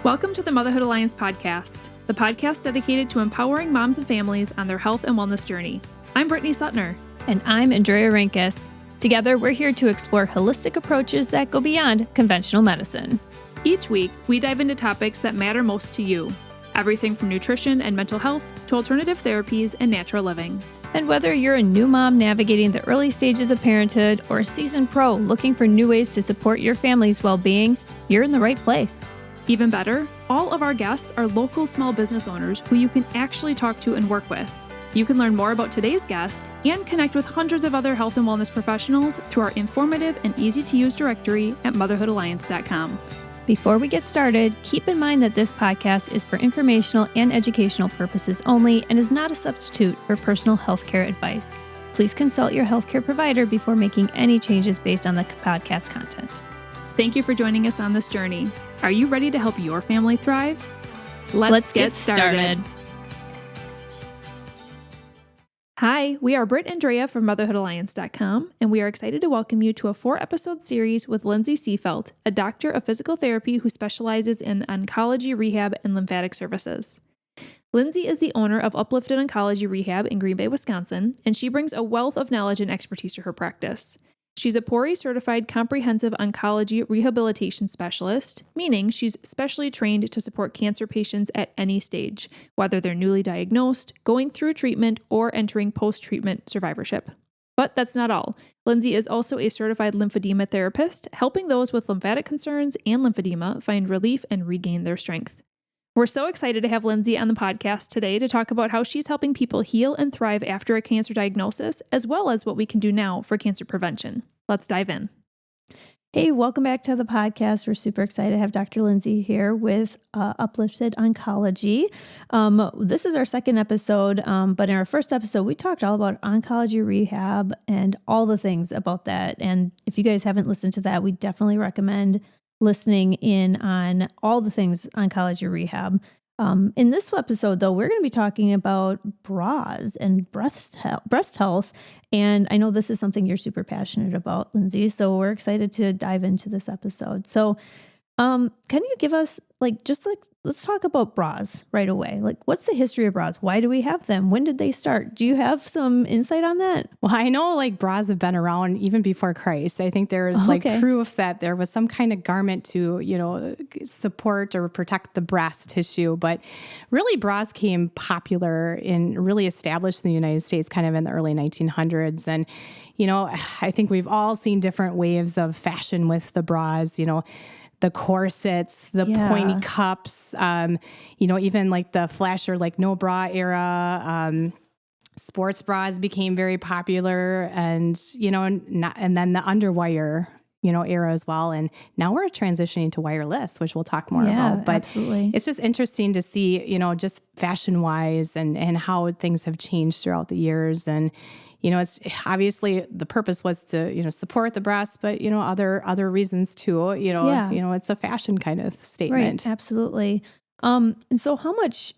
Welcome to the Motherhood Alliance podcast, the podcast dedicated to empowering moms and families on their health and wellness journey. I'm Brittany Suttner. And I'm Andrea Rinkus. Together, we're here to explore holistic approaches that go beyond conventional medicine. Each week, we dive into topics that matter most to you. Everything from nutrition and mental health to alternative therapies and natural living. And whether you're a new mom navigating the early stages of parenthood or a seasoned pro looking for new ways to support your family's well-being, you're in the right place. Even better, all of our guests are local small business owners who you can actually talk to and work with. You can learn more about today's guest and connect with hundreds of other health and wellness professionals through our informative and easy-to-use directory at motherhoodalliance.com. Before we get started, keep in mind that this podcast is for informational and educational purposes only and is not a substitute for personal healthcare advice. Please consult your healthcare provider before making any changes based on the podcast content. Thank you for joining us on this journey. Are you ready to help your family thrive? Let's get started. Hi, we are Britt and Drea from motherhoodalliance.com, and we are excited to welcome you to a 4-episode series with Lindsay Seefeldt, a doctor of physical therapy who specializes in oncology rehab and lymphatic services. Lindsay is the owner of Uplifted Oncology Rehab in Green Bay, Wisconsin, and she brings a wealth of knowledge and expertise to her practice. She's a PORI-certified comprehensive oncology rehabilitation specialist, meaning she's specially trained to support cancer patients at any stage, whether they're newly diagnosed, going through treatment, or entering post-treatment survivorship. But that's not all. Lindsay is also a certified lymphedema therapist, helping those with lymphatic concerns and lymphedema find relief and regain their strength. We're so excited to have Lindsay on the podcast today to talk about how she's helping people heal and thrive after a cancer diagnosis, as well as what we can do now for cancer prevention. Let's dive in. Hey, welcome back to the podcast. We're super excited to have Dr. Lindsay here with Uplifted Oncology. This is our second episode, but in our first episode, we talked all about oncology rehab and all the things about that. And if you guys haven't listened to that, we definitely recommend listening in on all the things oncology rehab. In this episode, though, we're going to be talking about bras and breast health. And I know this is something you're super passionate about, Lindsay. So we're excited to dive into this episode. So can you give us let's talk about bras right away. What's the history of bras? Why do we have them? When did they start? Do you have some insight on that? Well, I know bras have been around even before Christ. I think there's proof that there was some kind of garment to, support or protect the breast tissue. But really bras came popular and really established in the United States kind of in the early 1900s. And, I think we've all seen different waves of fashion with the bras, the corsets, the pointy cups, even the flasher, no bra era, sports bras became very popular and then the underwire, era as well. And now we're transitioning to wireless, which we'll talk more about, but absolutely. It's just interesting to see, just fashion wise and how things have changed throughout the years. And, it's obviously the purpose was to, support the breast, but, other reasons too, it's a fashion kind of statement. Right. Absolutely. And so how much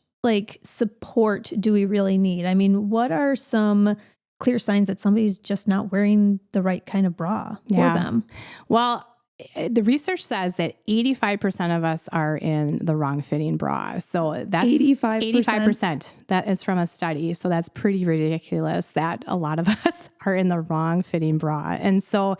support do we really need? I mean, what are some clear signs that somebody's just not wearing the right kind of bra for them? Well, the research says that 85% of us are in the wrong fitting bra. So that's 85%. That is from a study. So that's pretty ridiculous that a lot of us are in the wrong fitting bra. And so,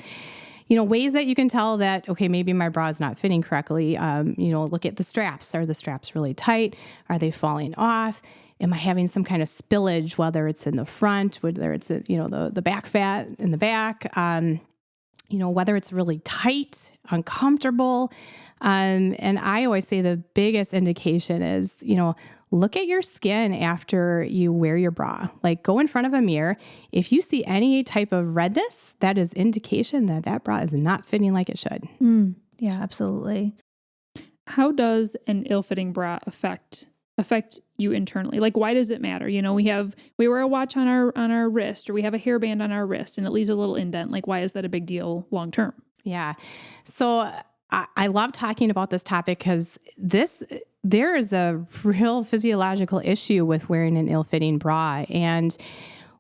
ways that you can tell that, okay, maybe my bra is not fitting correctly. Look at the straps. Are the straps really tight? Are they falling off? Am I having some kind of spillage, whether it's in the front, whether it's, the back fat in the back, whether it's really tight, uncomfortable. And I always say the biggest indication is, look at your skin after you wear your bra. Go in front of a mirror. If you see any type of redness, that is indication that that bra is not fitting like it should. Yeah, absolutely. How does an ill-fitting bra affect you internally? Why does it matter? We wear a watch on our wrist, or we have a hairband on our wrist and it leaves a little indent. Why is that a big deal long term? Yeah. So I love talking about this topic because there is a real physiological issue with wearing an ill-fitting bra. And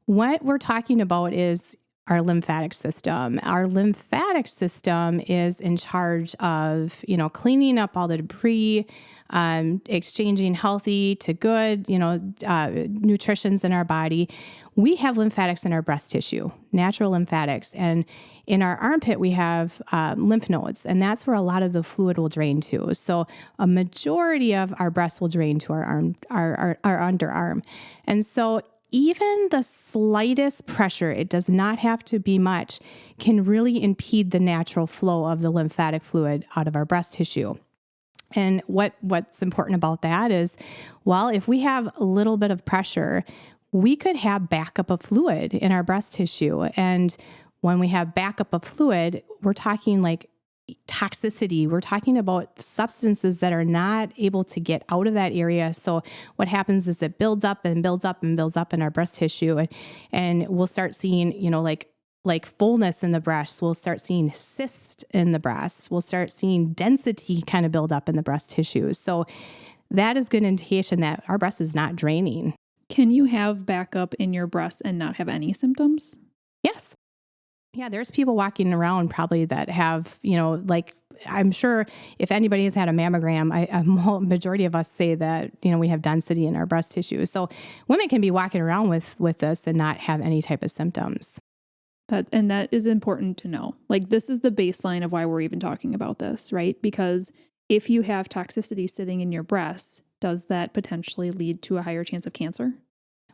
what we're talking about is, our lymphatic system. Our lymphatic system is in charge of, cleaning up all the debris, exchanging healthy to good, nutritions in our body. We have lymphatics in our breast tissue, natural lymphatics. And in our armpit, we have lymph nodes, and that's where a lot of the fluid will drain to. So a majority of our breast will drain to our arm, our underarm. And so even the slightest pressure, it does not have to be much, can really impede the natural flow of the lymphatic fluid out of our breast tissue. And what's important about that is, well, if we have a little bit of pressure, we could have backup of fluid in our breast tissue. And when we have backup of fluid, we're talking like toxicity. We're talking about substances that are not able to get out of that area. So what happens is it builds up and builds up and builds up in our breast tissue. And we'll start seeing, like fullness in the breast. We'll start seeing cyst in the breast. We'll start seeing density kind of build up in the breast tissue. So that is good indication that our breast is not draining. Can you have backup in your breast and not have any symptoms? Yes. Yeah, there's people walking around probably that have, I'm sure if anybody has had a mammogram, a majority of us say that, we have density in our breast tissue. So women can be walking around with this and not have any type of symptoms. That is important to know. Like, this is the baseline of why we're even talking about this, right? Because if you have toxicity sitting in your breasts, does that potentially lead to a higher chance of cancer?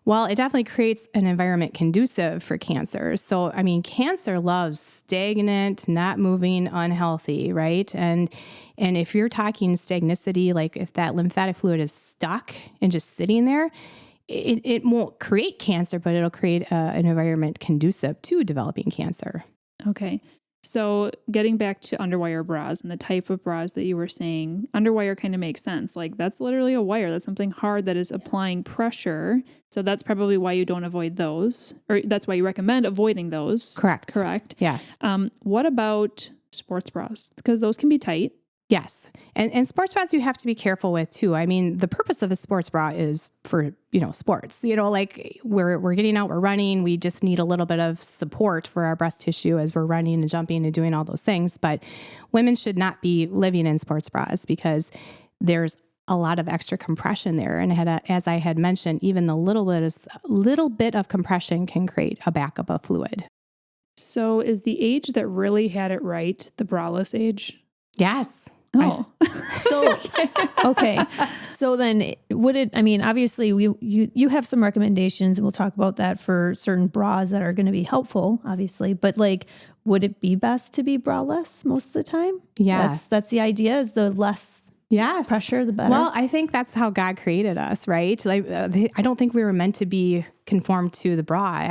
Well, it definitely creates an environment conducive for cancer. So, cancer loves stagnant, not moving, unhealthy, right? And if you're talking stagnicity, like if that lymphatic fluid is stuck and just sitting there, it won't create cancer, but it'll create an environment conducive to developing cancer. Okay. So getting back to underwire bras and the type of bras that you were saying, underwire kind of makes sense. Like, that's literally a wire. That's something hard that is applying pressure. So that's probably why you don't avoid those, or that's why you recommend avoiding those. Correct. Yes. What about sports bras? Because those can be tight. Yes. And sports bras you have to be careful with too. The purpose of a sports bra is for, sports, like we're getting out, we're running. We just need a little bit of support for our breast tissue as we're running and jumping and doing all those things. But women should not be living in sports bras because there's a lot of extra compression there. And as I had mentioned, even the little bit of compression can create a backup of fluid. So is the age that really had it right the braless age? Yes. Oh, okay. So then obviously you have some recommendations and we'll talk about that for certain bras that are going to be helpful, obviously, but would it be best to be braless most of the time? Yes. That's the idea, is the less pressure, the better. Well, I think that's how God created us, right? I don't think we were meant to be conformed to the bra.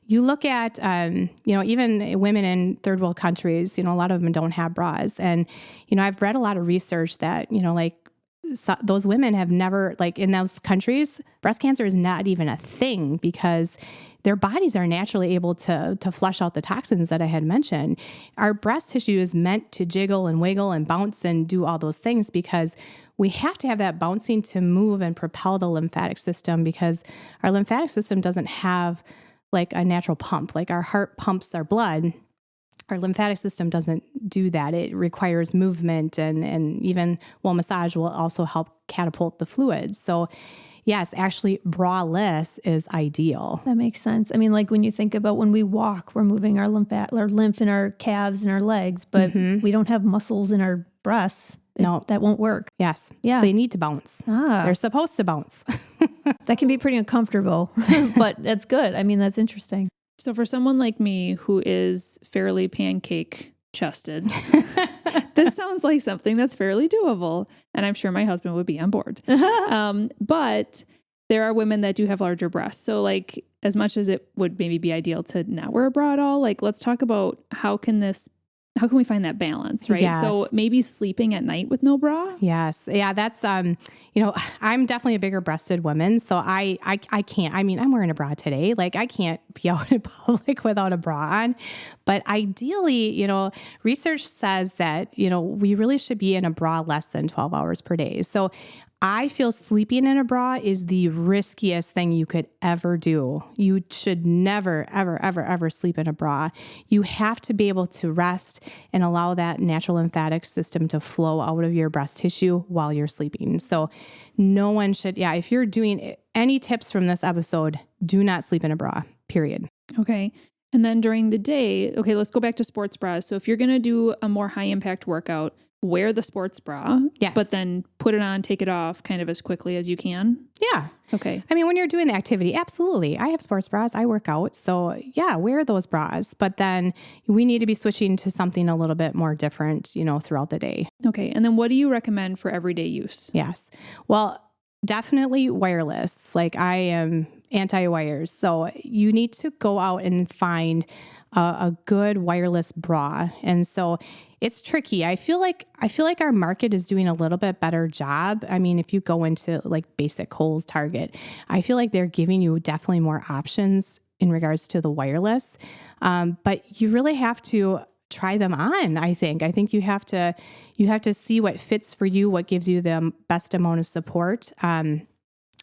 You look at, even women in third world countries, a lot of them don't have bras. And, I've read a lot of research that, those women have never, in those countries, breast cancer is not even a thing because their bodies are naturally able to flush out the toxins that I had mentioned. Our breast tissue is meant to jiggle and wiggle and bounce and do all those things because we have to have that bouncing to move and propel the lymphatic system because our lymphatic system doesn't have like a natural pump. Like our heart pumps our blood. Our lymphatic system doesn't do that. It requires movement and even massage will also help catapult the fluids. So yes, actually braless is ideal. That makes sense. When you think about when we walk, we're moving our lymph in our calves and our legs, but we don't have muscles in our breasts. No, that won't work. Yes. Yeah. So they need to bounce. They're supposed to bounce. That can be pretty uncomfortable, but that's good. That's interesting. So for someone like me who is fairly pancake chested, this sounds like something that's fairly doable. And I'm sure my husband would be on board. But there are women that do have larger breasts. So as much as it would maybe be ideal to not wear a bra at all, let's talk about how how can we find that balance, right? Yes. So maybe sleeping at night with no bra. Yes. Yeah. That's, I'm definitely a bigger breasted woman. So I can't, I'm wearing a bra today. Like I can't be out in public without a bra on, but ideally, research says that, we really should be in a bra less than 12 hours per day. So I feel sleeping in a bra is the riskiest thing you could ever do. You should never, ever, ever, ever sleep in a bra. You have to be able to rest and allow that natural lymphatic system to flow out of your breast tissue while you're sleeping. So no one should, if you're doing any tips from this episode, do not sleep in a bra, period. Okay. And then during the day, okay, let's go back to sports bras. So if you're going to do a more high impact workout, wear the sports bra, yes, but then put it on, take it off kind of as quickly as you can. Yeah. Okay. When you're doing the activity, absolutely. I have sports bras. I work out. So yeah, wear those bras. But then we need to be switching to something a little bit more different, throughout the day. Okay. And then what do you recommend for everyday use? Yes. Well, definitely wireless. Like I am anti-wires. So you need to go out and find a good wireless bra. And so it's tricky. I feel like our market is doing a little bit better job. If you go into like basic Kohl's, Target, I feel like they're giving you definitely more options in regards to the wireless. But you really have to try them on. I think you have to see what fits for you, what gives you the best amount of support.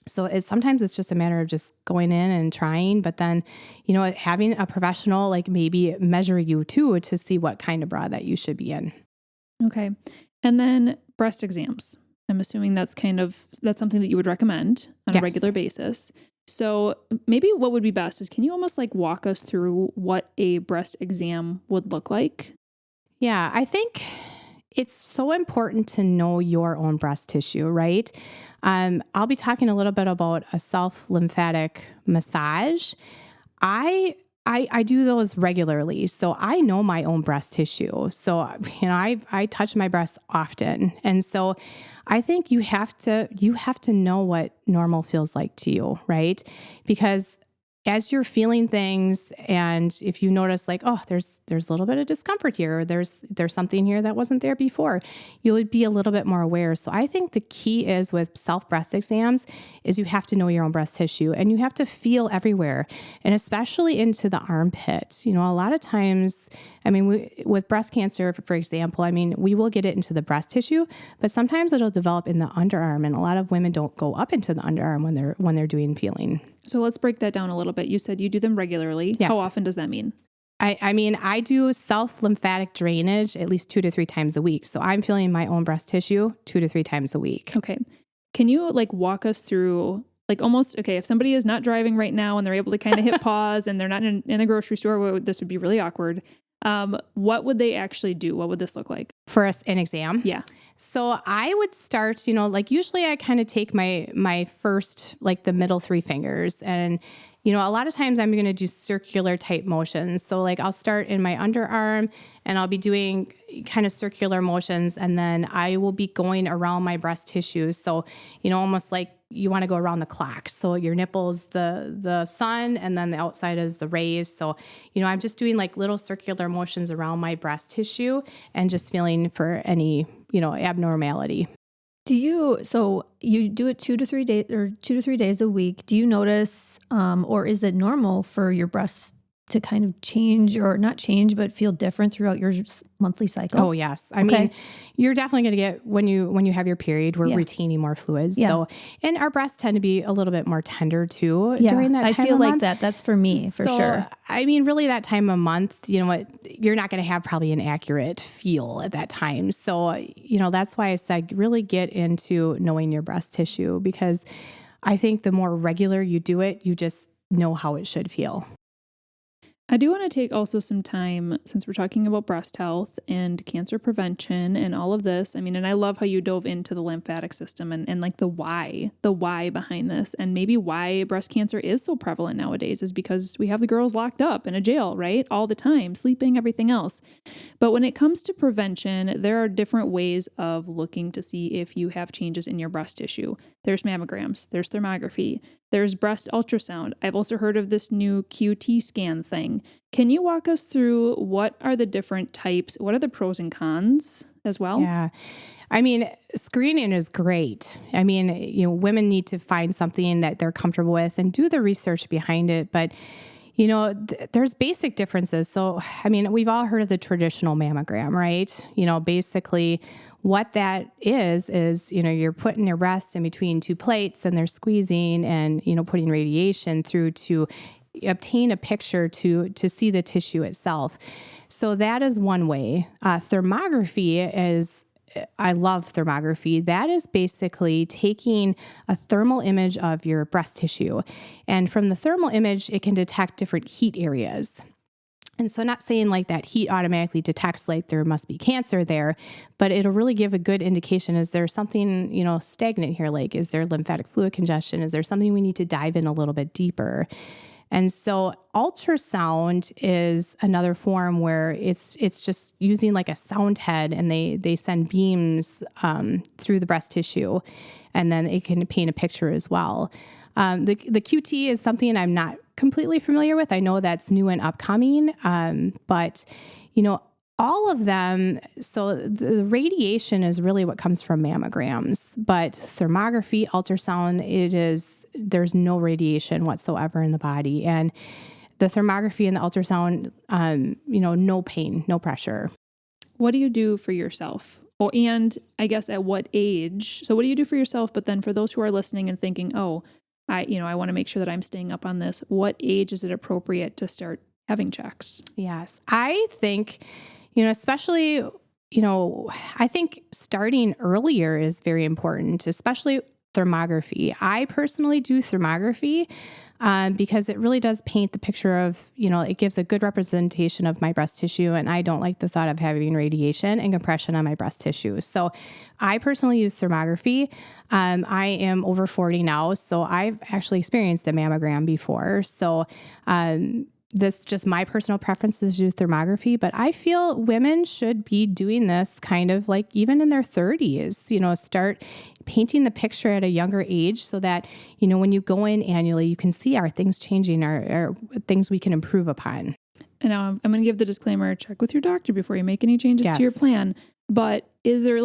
So sometimes it's just a matter of just going in and trying, but then, having a professional like maybe measure you too to see what kind of bra that you should be in. Okay. And then breast exams. I'm assuming that's something that you would recommend on Yes. a regular basis. So maybe what would be best is, can you almost like walk us through what a breast exam would look like? Yeah, I think it's so important to know your own breast tissue, right? I'll be talking a little bit about a self-lymphatic massage. I do those regularly, so I know my own breast tissue. So, I touch my breasts often. And so I think you have to know what normal feels like to you, right? Because as you're feeling things, and if you notice like, oh, there's a little bit of discomfort here, or there's something here that wasn't there before, you would be a little bit more aware. So I think the key is with self breast exams is you have to know your own breast tissue, and you have to feel everywhere, and especially into the armpit. A lot of times, with breast cancer, for example, we will get it into the breast tissue, but sometimes it'll develop in the underarm, and a lot of women don't go up into the underarm when they're doing peeling. So let's break that down a little bit. You said you do them regularly. Yes. How often does that mean? I do self-lymphatic drainage at least 2 to 3 times a week. So I'm feeling my own breast tissue 2 to 3 times a week. Okay. Can you like walk us through like almost, okay, if somebody is not driving right now and they're able to kind of hit pause and they're not in a grocery store, this would be really awkward. What would they actually do? What would this look like? For an exam? Yeah. So I would start, usually I kind of take my first, like the middle 3 fingers, and, a lot of times I'm going to do circular type motions. So like I'll start in my underarm and I'll be doing kind of circular motions, and then I will be going around my breast tissue. So, almost like you want to go around the clock. So your nipples, the sun, and then the outside is the rays. So, I'm just doing like little circular motions around my breast tissue and just feeling for any, abnormality. So you do it 2 to 3 days or 2 to 3 days a week. Do you notice, or is it normal for your breasts to kind of change, or not change, but feel different throughout your monthly cycle? Oh, yes. I mean, you're definitely going to get, when you have your period, we're retaining more fluids. Yeah. So, and our breasts tend to be a little bit more tender too during that time I feel of like month. That's for me, for sure. Really that time of month, you know what, you're not going to have probably an accurate feel at that time. So, that's why I said really get into knowing your breast tissue, because I think the more regular you do it, you just know how it should feel. I do want to take also some time, since we're talking about breast health and cancer prevention and all of this. And I love how you dove into the lymphatic system and like the why behind this, and maybe why breast cancer is so prevalent nowadays is because we have the girls locked up in a jail, right? All the time, sleeping, everything else. But when it comes to prevention, there are different ways of looking to see if you have changes in your breast tissue. There's mammograms, there's thermography, there's breast ultrasound. I've also heard of this new QT scan thing screening. Can you walk us through what are the different types? What are the pros and cons as well? Yeah. I mean, screening is great. I mean, women need to find something that they're comfortable with and do the research behind it. But, there's basic differences. So, I mean, we've all heard of the traditional mammogram, right? Basically what that is, you're putting your breast in between two plates and they're squeezing and, putting radiation through to obtain a picture to see the tissue itself. So that is one way. Thermography is, I love thermography. That is basically taking a thermal image of your breast tissue. And from the thermal image, it can detect different heat areas. And so not saying like that heat automatically detects like there must be cancer there, but it'll really give a good indication. Is there something, stagnant here? Like, is there lymphatic fluid congestion? Is there something we need to dive in a little bit deeper? And so ultrasound is another form where it's just using like a sound head, and they send beams through the breast tissue, and then it can paint a picture as well. The QT is something I'm not completely familiar with. I know that's new and upcoming, but all of them. So the radiation is really what comes from mammograms, but thermography, ultrasound, there's no radiation whatsoever in the body. And the thermography and the ultrasound, no pain, no pressure. What do you do for yourself? Oh, and I guess at what age? So what do you do for yourself? But then for those who are listening and thinking, I want to make sure that I'm staying up on this. What age is it appropriate to start having checks? Yes. I think, especially, I think starting earlier is very important, especially thermography. I personally do thermography because it really does paint the picture of, it gives a good representation of my breast tissue. And I don't like the thought of having radiation and compression on my breast tissue. So I personally use thermography. I am over 40 now, so I've actually experienced a mammogram before. So, this just my personal preference is to do thermography, but I feel women should be doing this kind of like even in their 30s, start painting the picture at a younger age so that, when you go in annually, you can see, are things changing, are things we can improve upon. And now I'm going to give the disclaimer, check with your doctor before you make any changes to your plan. But is there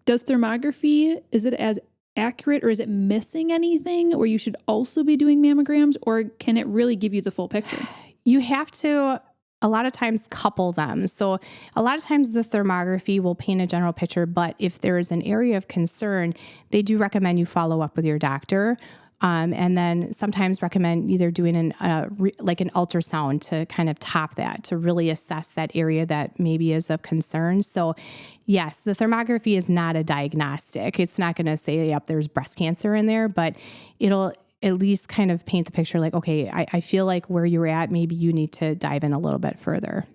does thermography, is it as accurate or is it missing anything where you should also be doing mammograms, or can it really give you the full picture? You have to, a lot of times, couple them. So a lot of times the thermography will paint a general picture, but if there is an area of concern, they do recommend you follow up with your doctor. And then sometimes recommend either doing an ultrasound to kind of top that, to really assess that area that maybe is of concern. So yes, the thermography is not a diagnostic. It's not going to say, yep, there's breast cancer in there, but it'll at least kind of paint the picture like, okay, I feel like where you're at, maybe you need to dive in a little bit further.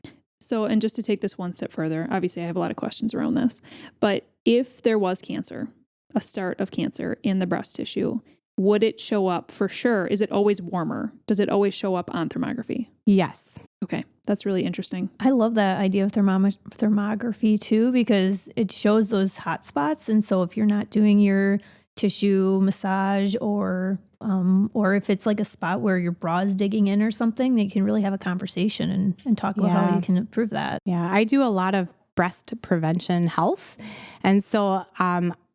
So, and just to take this one step further, obviously I have a lot of questions around this, but if there was cancer, a start of cancer in the breast tissue, would it show up for sure? Is it always warmer? Does it always show up on thermography? Yes. Okay. That's really interesting. I love that idea of thermography too, because it shows those hot spots. And so if you're not doing your tissue massage or if it's like a spot where your bra is digging in or something, they can really have a conversation and talk about how you can improve that. Yeah. I do a lot of breast prevention health. And so,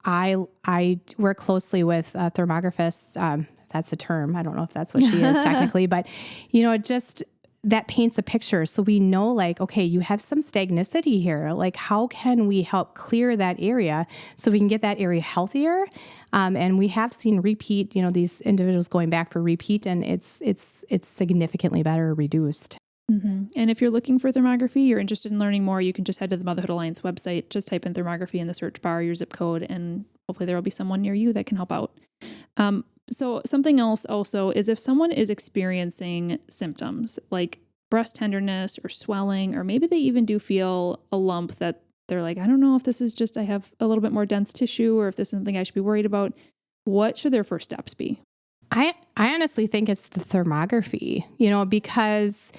I work closely with thermographers. That's a term. I don't know if that's what she is technically, but just that paints a picture. So we know like, okay, you have some stagnicity here. Like, how can we help clear that area so we can get that area healthier? And we have seen repeat, these individuals going back for repeat, and it's significantly better reduced. Mm-hmm. And if you're looking for thermography, you're interested in learning more, you can just head to the Motherhood Alliance website, just type in thermography in the search bar, your zip code, and hopefully there will be someone near you that can help out. So something else also is if someone is experiencing symptoms like breast tenderness or swelling, or maybe they even do feel a lump that they're like, I don't know if this is just I have a little bit more dense tissue or if this is something I should be worried about, what should their first steps be? I honestly think it's the thermography, because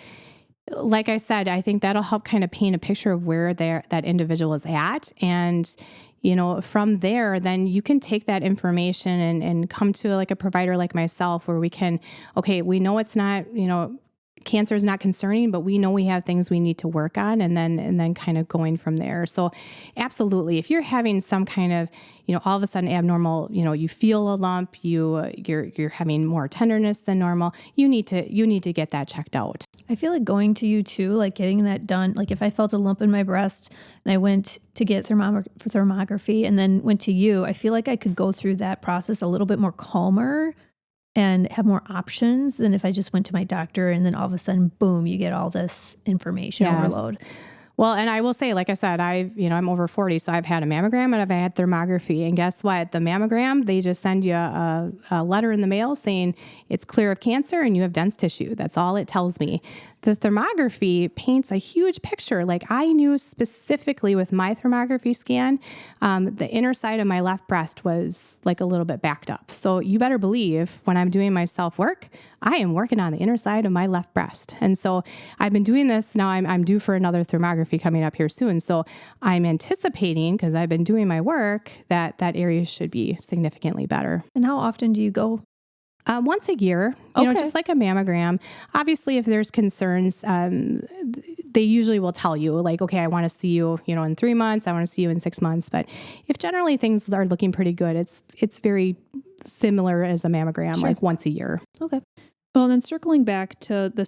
like I said, I think that'll help kind of paint a picture of where that individual is at. And, from there, then you can take that information and come to like a provider like myself where we can, okay, we know it's not, cancer is not concerning, but we know we have things we need to work on, and then kind of going from there. So absolutely, if you're having some kind of, all of a sudden abnormal, you feel a lump, you're having more tenderness than normal, you need to get that checked out. I feel like going to you too, like getting that done. Like if I felt a lump in my breast and I went to get thermography and then went to you, I feel like I could go through that process a little bit more calmer and have more options than if I just went to my doctor and then all of a sudden, boom, you get all this information overload. Well, and I will say, like I said, I'm over 40, so I've had a mammogram and I've had thermography. And guess what? The mammogram, they just send you a letter in the mail saying it's clear of cancer and you have dense tissue. That's all it tells me. The thermography paints a huge picture. Like I knew specifically with my thermography scan, the inner side of my left breast was like a little bit backed up. So you better believe when I'm doing my self-work, I am working on the inner side of my left breast. And so I've been doing this now. I'm due for another thermography coming up here soon. So I'm anticipating, because I've been doing my work, that area should be significantly better. And how often do you go? Once a year, just like a mammogram. Obviously, if there's concerns, they usually will tell you like, okay, I want to see you, in 3 months. I want to see you in 6 months. But if generally things are looking pretty good, it's very similar as a mammogram, like once a year. Okay. Well, then circling back to the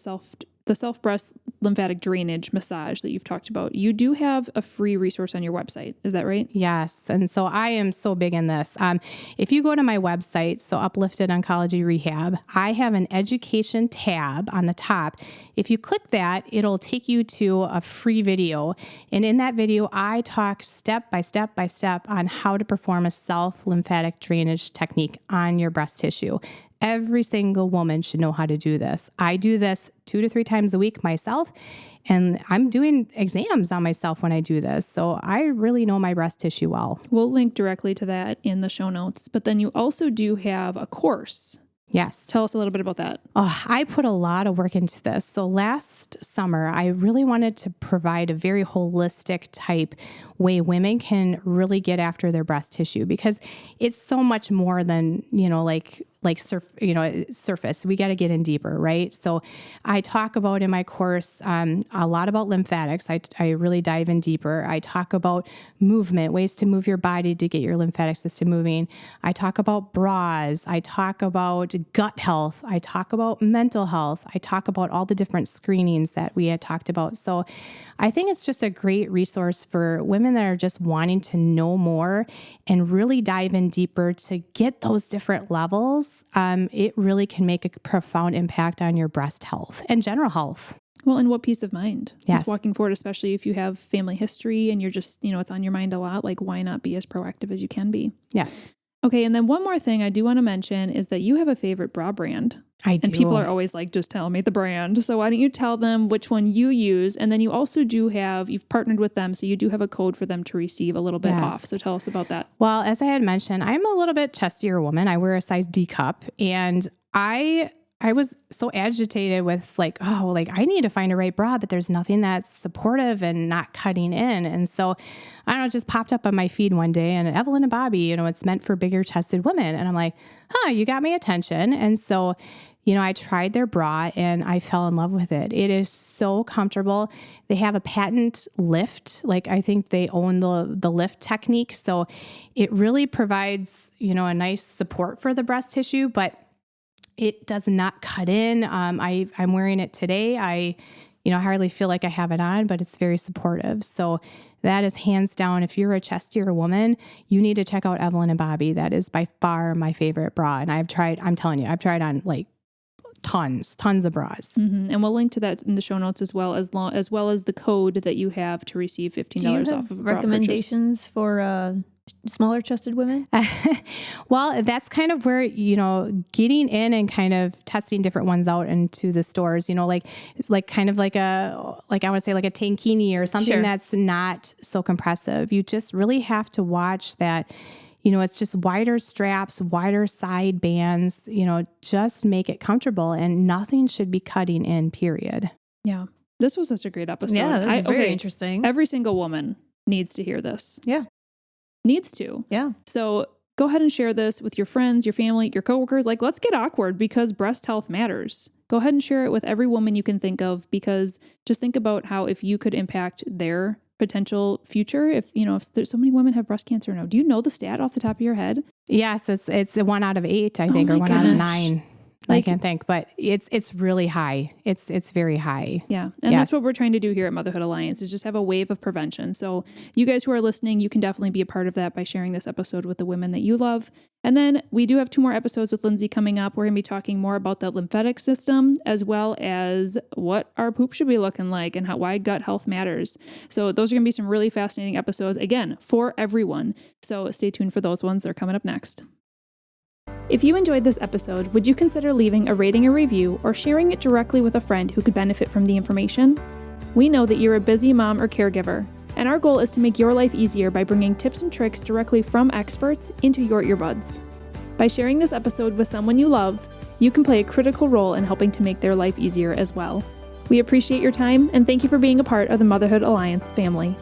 self-breast lymphatic drainage massage that you've talked about, you do have a free resource on your website. Is that right? Yes. And so I am so big in this. If you go to my website, so Uplifted Oncology Rehab, I have an education tab on the top. If you click that, it'll take you to a free video. And in that video, I talk step by step on how to perform a self-lymphatic drainage technique on your breast tissue. Every single woman should know how to do this. I do this 2 to 3 times a week myself, and I'm doing exams on myself when I do this. So I really know my breast tissue well. We'll link directly to that in the show notes, but then you also do have a course. Yes. Tell us a little bit about that. Oh, I put a lot of work into this. So last summer, I really wanted to provide a very holistic type way women can really get after their breast tissue, because it's so much more than, surface. We got to get in deeper, right? So I talk about in my course a lot about lymphatics. I really dive in deeper. I talk about movement, ways to move your body to get your lymphatic system moving. I talk about bras. I talk about gut health. I talk about mental health. I talk about all the different screenings that we had talked about. So I think it's just a great resource for women that are just wanting to know more and really dive in deeper to get those different levels. It really can make a profound impact on your breast health and general health. Well, and what peace of mind yes. is walking forward, especially if you have family history and you're just, it's on your mind a lot. Like, why not be as proactive as you can be? Yes. Okay. And then one more thing I do want to mention is that you have a favorite bra brand. I do. And people are always like, just tell me the brand. So why don't you tell them which one you use? And then you also you've partnered with them. So you do have a code for them to receive a little bit off. So tell us about that. Well, as I had mentioned, I'm a little bit chestier woman. I wear a size D cup, and I was so agitated with I need to find a right bra, but there's nothing that's supportive and not cutting in. And so I don't know, it just popped up on my feed one day, and Evelyn and Bobby, it's meant for bigger chested women. And I'm like, you got my attention. And so, I tried their bra and I fell in love with it. It is so comfortable. They have a patent lift. I think they own the lift technique. So it really provides, a nice support for the breast tissue, but it does not cut in. I'm wearing it today. I hardly feel like I have it on, but it's very supportive. So that is hands down. If you're a chestier woman, you need to check out Evelyn and Bobby. That is by far my favorite bra. And I've tried on tons of bras. Mm-hmm. And we'll link to that in the show notes as well as the code that you have to receive $15 off of a bra recommendations purchase. For smaller chested women? Well, that's kind of where, getting in and kind of testing different ones out into the stores, it's like kind of like I want to say like a tankini or something that's not so compressive. You just really have to watch that. It's just wider straps, wider side bands, just make it comfortable, and nothing should be cutting in, period. Yeah. This was such a great episode. Yeah, that's very interesting. Every single woman needs to hear this. Yeah. Needs to. Yeah. So go ahead and share this with your friends, your family, your coworkers. Like, let's get awkward because breast health matters. Go ahead and share it with every woman you can think of, because just think about how if you could impact their potential future, if there's so many women have breast cancer now. Do you know the stat off the top of your head? Yes, it's 1 out of 8, I think, or 1 out of 9. I can't think, but it's really high. It's very high. Yeah. And that's what we're trying to do here at Motherhood Alliance, is just have a wave of prevention. So you guys who are listening, you can definitely be a part of that by sharing this episode with the women that you love. And then we do have 2 more episodes with Lindsay coming up. We're going to be talking more about the lymphatic system, as well as what our poop should be looking like and why gut health matters. So those are going to be some really fascinating episodes, again, for everyone. So stay tuned for those ones. They're coming up next. If you enjoyed this episode, would you consider leaving a rating or review or sharing it directly with a friend who could benefit from the information? We know that you're a busy mom or caregiver, and our goal is to make your life easier by bringing tips and tricks directly from experts into your earbuds. By sharing this episode with someone you love, you can play a critical role in helping to make their life easier as well. We appreciate your time, and thank you for being a part of the Motherhood Alliance family.